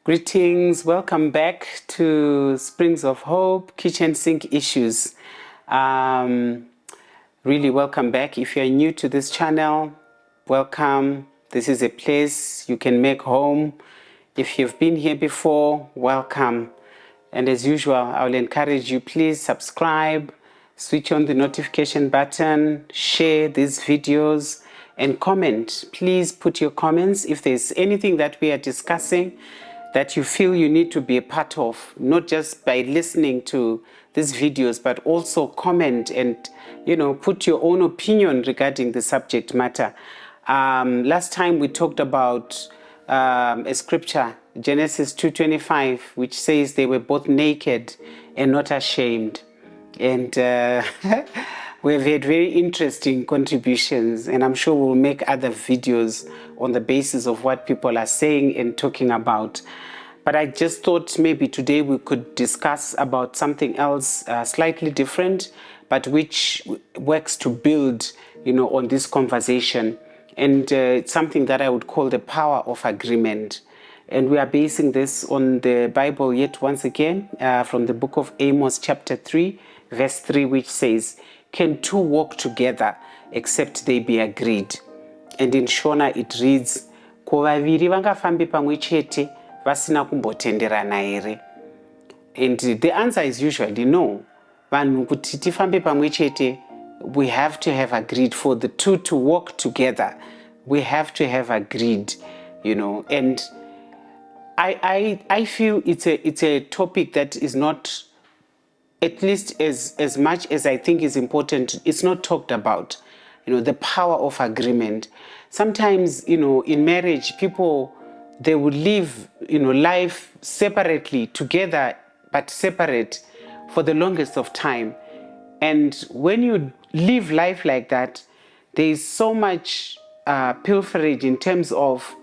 Greetings, welcome back to Springs of Hope, Kitchen Sink Issues. Really welcome back. If you're new to this channel, welcome. This is a place you can make home. If you've been here before, welcome. And as usual, I will encourage you, please subscribe, switch on the notification button, share these videos, and comment. Please put your comments if there's anything that we are discussing that you feel you need to be a part of, not just by listening to these videos, but also comment and, put your own opinion regarding the subject matter. Last time we talked about a scripture, Genesis 2:25, which says they were both naked and not ashamed. And we've had very interesting contributions, and I'm sure we'll make other videos on the basis of what people are saying and talking about. But I just thought maybe today we could discuss about something else slightly different, but which works to build, on this conversation. And it's something that I would call the power of agreement. And we are basing this on the Bible yet once again, from the book of Amos chapter 3, verse 3, which says, "Can two walk together except they be agreed?" And in Shona it reads, "Ko vaviri vangafambi pamwe chete vasina kumbotenderana here?" And the answer is usually no. Vanhu kuti tifambe pamwe chete, we have to have agreed. For the two to walk together, we have to have agreed, and I feel it's a topic that is not, at least as much as I think is important, it's not talked about, the power of agreement. Sometimes, in marriage, people, they would live, life separately, together, but separate for the longest of time. And when you live life like that, there is so much pilferage in terms of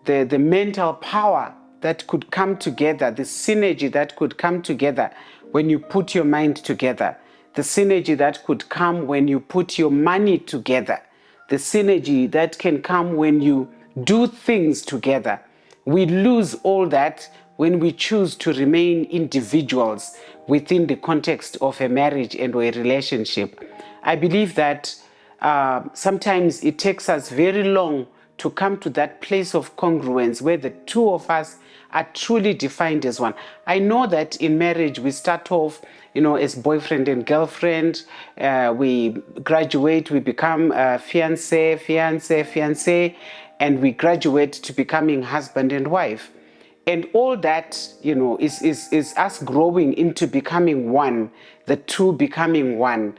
the mental power that could come together, the synergy that could come together when you put your mind together, the synergy that could come when you put your money together, the synergy that can come when you do things together. We lose all that when we choose to remain individuals within the context of a marriage and or a relationship. I believe that sometimes it takes us very long to come to that place of congruence where the two of us are truly defined as one. I know that in marriage we start off, as boyfriend and girlfriend. We graduate, we become fiancé, and we graduate to becoming husband and wife. And all that, is us growing into becoming one, the two becoming one.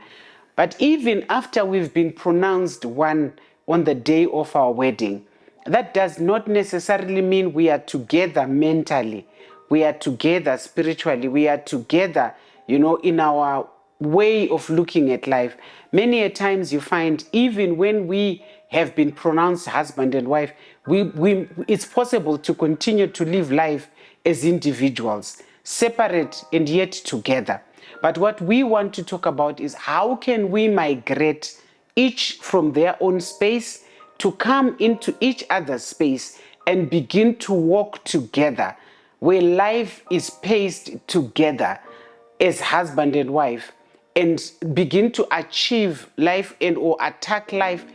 But even after we've been pronounced one on the day of our wedding, that does not necessarily mean we are together mentally. We are together spiritually. We are together, in our way of looking at life. Many a times you find, even when we have been pronounced husband and wife, it's possible to continue to live life as individuals, separate and yet together. But what we want to talk about is how can we migrate each from their own space to come into each other's space and begin to walk together, where life is paced together as husband and wife, and begin to achieve life and or attack life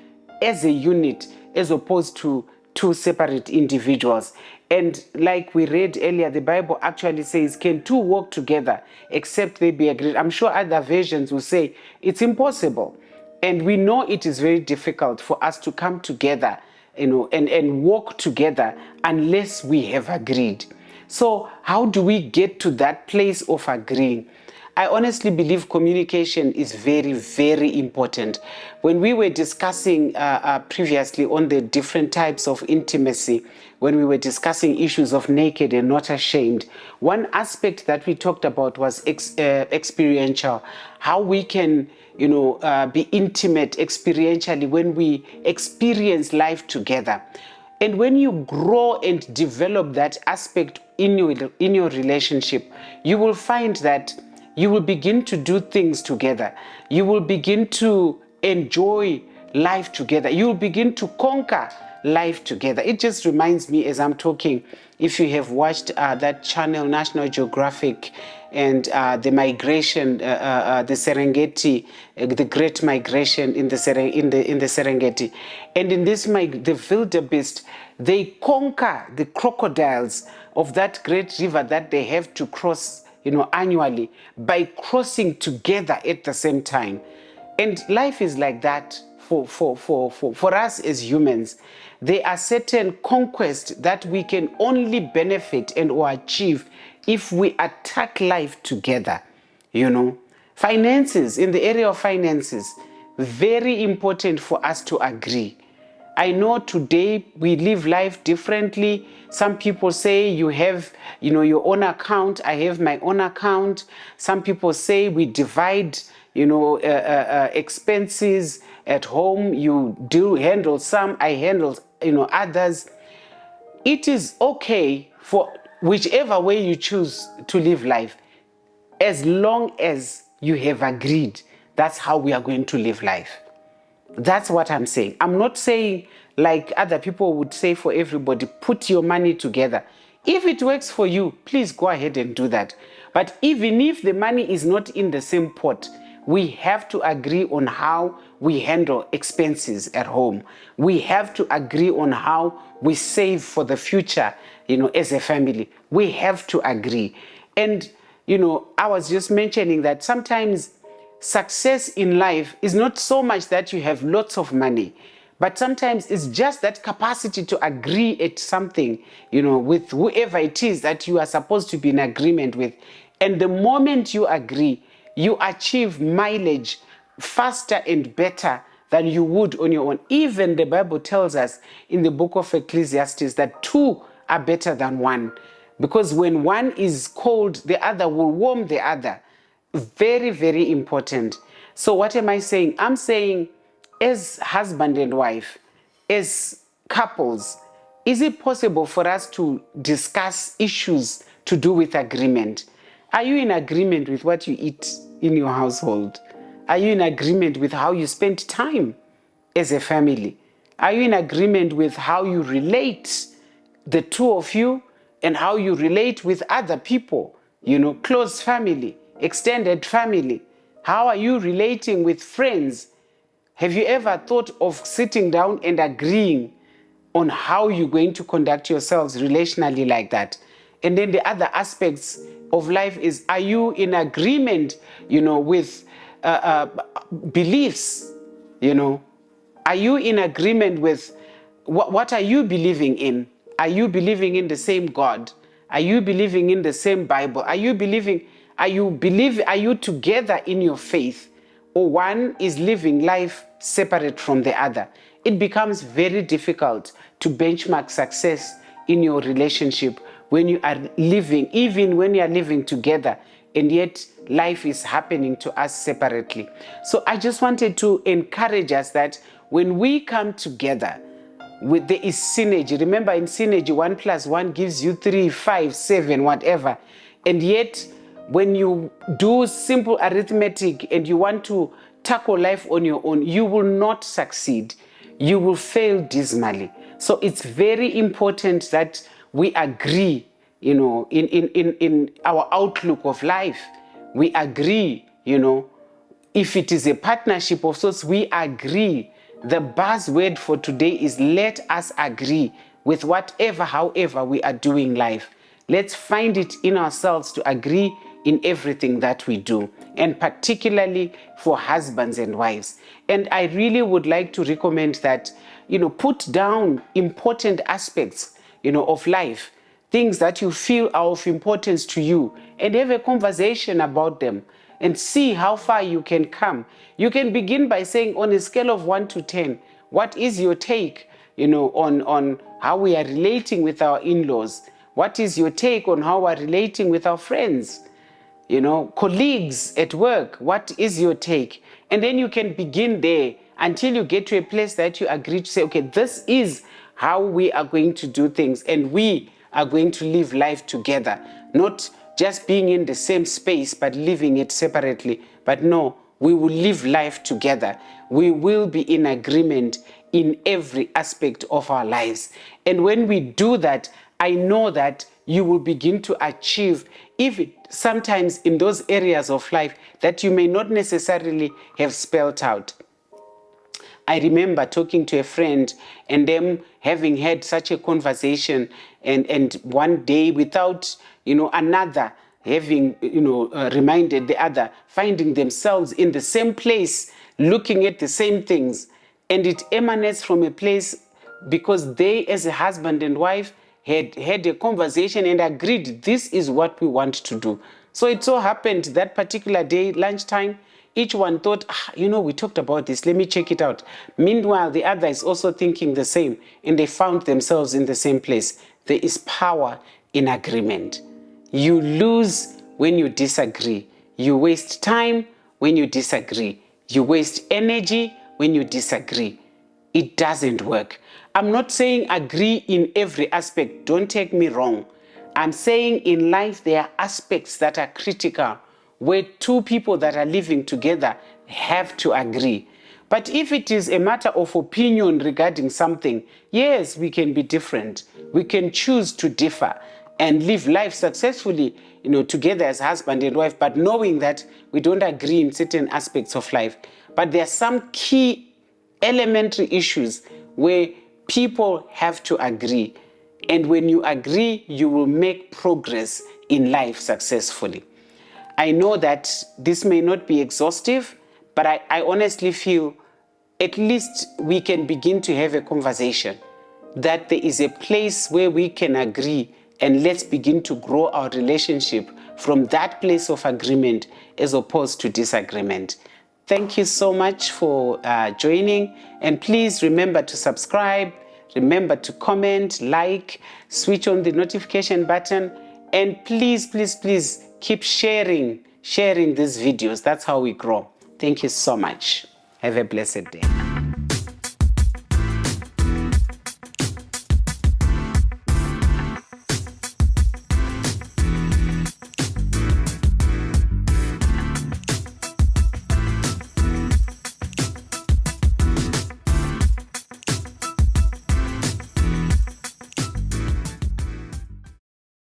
as a unit, as opposed to two separate individuals. And like we read earlier, the Bible actually says, "Can two walk together except they be agreed?" I'm sure other versions will say it's impossible. And we know it is very difficult for us to come together, and walk together unless we have agreed. So how do we get to that place of agreeing? I honestly believe communication is very, very important. When we were discussing previously on the different types of intimacy, when we were discussing issues of naked and not ashamed, one aspect that we talked about was experiential, how we can be intimate experientially when we experience life together. And when you grow and develop that aspect in your relationship, you will find that you will begin to do things together. You will begin to enjoy life together. You will begin to conquer life together. It just reminds me as I'm talking, if you have watched that channel, National Geographic, and the migration, the Serengeti, the Great Migration in the Serengeti, and in this the wildebeest, they conquer the crocodiles of that great river that they have to cross, annually, by crossing together at the same time. And life is like that for us as humans. There are certain conquests that we can only benefit and or achieve if we attack life together. Finances, in the area of finances, very important for us to agree. I know today we live life differently. Some people say you have, your own account. I have my own account. Some people say we divide, expenses at home. You do handle some, I handle, others. It is okay for whichever way you choose to live life, as long as you have agreed that's how we are going to live life. That's what I'm saying. I'm not saying, like other people would say, for everybody, put your money together. If it works for you, please go ahead and do that. But even if the money is not in the same pot, we have to agree on how we handle expenses at home. We have to agree on how we save for the future, as a family. We have to agree. And, I was just mentioning that sometimes success in life is not so much that you have lots of money, but sometimes it's just that capacity to agree at something, with whoever it is that you are supposed to be in agreement with. And the moment you agree, you achieve mileage faster and better than you would on your own. Even the Bible tells us in the book of Ecclesiastes that two are better than one, because when one is cold, the other will warm the other. Very, very important. So what am I saying? I'm saying, as husband and wife, as couples, is it possible for us to discuss issues to do with agreement? Are you in agreement with what you eat in your household? Are you in agreement with how you spend time as a family? Are you in agreement with how you relate, the two of you, and how you relate with other people, close family, extended family? How are you relating with friends? Have you ever thought of sitting down and agreeing on how you're going to conduct yourselves relationally like that? And then the other aspects of life is, are you in agreement, with beliefs? Are you in agreement with what are you believing in? Are you believing in the same God? Are you believing in the same Bible? Are you together in your faith? Or one is living life separate from the other? It becomes very difficult to benchmark success in your relationship when you are living, even when you are living together, and yet life is happening to us separately. So I just wanted to encourage us that when we come together, there is synergy. Remember, in synergy, 1 + 1 gives you 3, 5, 7, whatever. And yet, when you do simple arithmetic and you want to tackle life on your own, you will not succeed. You will fail dismally. So it's very important that we agree, in our outlook of life. We agree, if it is a partnership of sorts, we agree. The buzzword for today is, let us agree with whatever, however we are doing life. Let's find it in ourselves to agree in everything that we do, and particularly for husbands and wives. And I really would like to recommend that, put down important aspects, of life, things that you feel are of importance to you, and have a conversation about them and see how far you can come. You can begin by saying, on a scale of 1 to 10, what is your take, on how we are relating with our in-laws? What is your take on how we're relating with our friends? Colleagues at work, what is your take? And then you can begin there until you get to a place that you agree to say, okay, this is how we are going to do things, and we are going to live life together. Not just being in the same space, but living it separately. But no, we will live life together. We will be in agreement in every aspect of our lives. And when we do that, I know that you will begin to achieve, even sometimes in those areas of life that you may not necessarily have spelled out. I remember talking to a friend and them having had such a conversation, and one day, without another having reminded the other, finding themselves in the same place, looking at the same things. And it emanates from a place because they, as a husband and wife, had had a conversation and agreed this is what we want to do. So it so happened that particular day, lunchtime, each one thought, we talked about this, let me check it out. Meanwhile, the other is also thinking the same, and they found themselves in the same place. There is power in agreement. You lose when you disagree. You waste time when you disagree. You waste energy when you disagree. It doesn't work. I'm not saying agree in every aspect. Don't take me wrong. I'm saying in life there are aspects that are critical where two people that are living together have to agree. But if it is a matter of opinion regarding something, yes, we can be different. We can choose to differ and live life successfully, together as husband and wife, but knowing that we don't agree in certain aspects of life. But there are some key elementary issues where people have to agree. And when you agree, you will make progress in life successfully. I know that this may not be exhaustive, but I honestly feel at least we can begin to have a conversation that there is a place where we can agree, and let's begin to grow our relationship from that place of agreement as opposed to disagreement. Thank you so much for joining, and please remember to subscribe, remember to comment, like, switch on the notification button, and please, please, please keep sharing these videos. That's how we grow. Thank you so much. Have a blessed day.